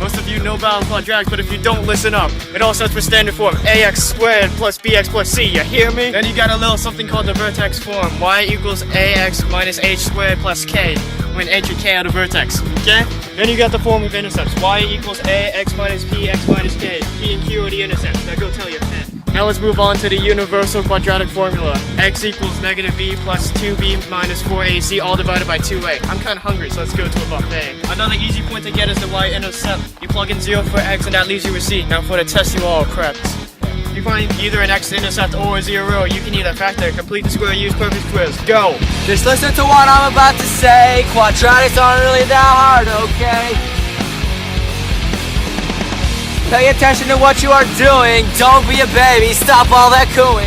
Most of you know about quadratics, but if you don't, listen up. It all starts with standard form, ax squared plus bx plus c, you hear me? Then you got a little something called the vertex form, y equals ax minus h squared plus k, when h and k are the vertex, okay? Then you got the form of intercepts, y equals ax minus p, x minus k, p and q are the intercepts. Now go tell your pet. Now let's move on to the universal quadratic formula. X equals negative b plus 2b minus 4ac all divided by 2a. I'm kinda hungry, so let's go to a buffet. Another easy point to get is the y-intercept. You plug in 0 for x and that leaves you a c. Now for the test, you all prepped. You find either an x-intercept or a 0, you can either factor, complete the square, use perfect squares. Go! Just listen to what I'm about to say. Quadratics aren't really that hard, okay? Pay attention to what you are doing. Don't be a baby. Stop all that cooing.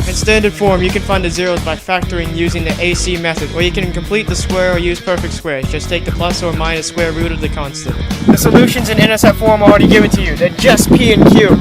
In standard form, you can find the zeros by factoring using the AC method, or you can complete the square or use perfect squares. Just take the plus or minus square root of the constant. The solutions in intercept form are already given to you. They're just p and q.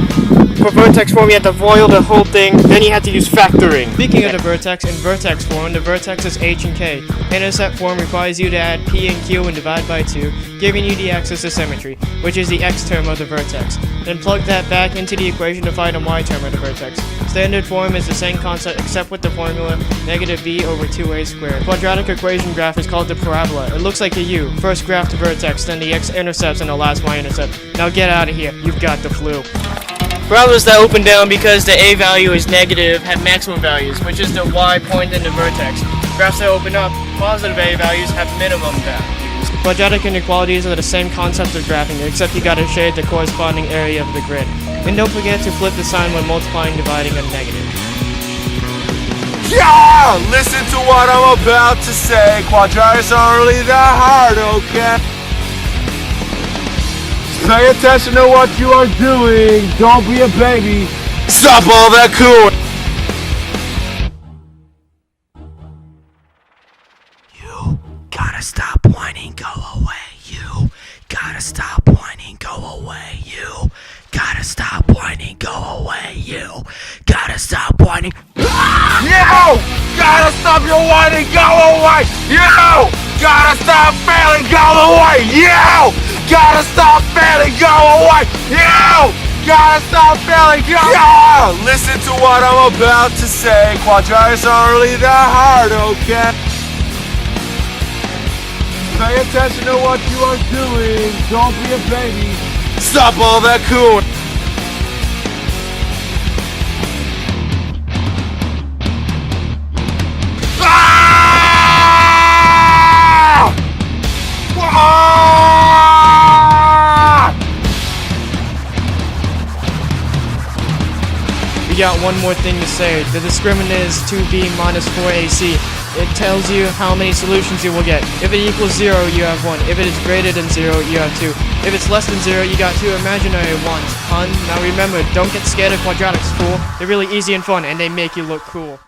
For vertex form, you have to void the whole thing, then you have to use factoring. Speaking of the vertex, in vertex form, the vertex is h and k. Intercept form requires you to add p and q and divide by 2, giving you the axis of symmetry, which is the x term of the vertex. Then plug that back into the equation to find a y term of the vertex. Standard form is the same concept except with the formula negative b over 2a squared. Quadratic equation graph is called the parabola. It looks like a U. First graph the vertex, then the x-intercepts, and the last y-intercept. Now get out of here. You've got the flu. Parabolas that open down because the a value is negative have maximum values, which is the y point in the vertex. Graphs that open up, positive a values have minimum values. Quadratic inequalities are the same concept of graphing, except you gotta shade the corresponding area of the grid. And don't forget to flip the sign when multiplying, dividing, and negative. Yeah! Listen to what I'm about to say. Quadratics aren't really that hard, okay? Pay attention to what you are doing. Don't be a baby. Stop all that cooing. You gotta stop whining, go away. You gotta stop whining, go away. You gotta stop whining, go away. You gotta stop whining. You gotta stop your whining, go away. You gotta stop failing, go away. You gotta stop failing, go away. You gotta stop failing, go away. Yeah! Listen to what I'm about to say. Quadratics aren't really that hard, okay? Pay attention to what you are doing. Don't be a baby. Stop all that cooing. We got one more thing to say. The discriminant is 2b minus 4ac. It tells you how many solutions you will get. If it equals 0, you have 1. If it is greater than 0, you have 2. If it's less than 0, you got 2 imaginary ones. Now remember, don't get scared of quadratics, fool. They're really easy and fun, and they make you look cool.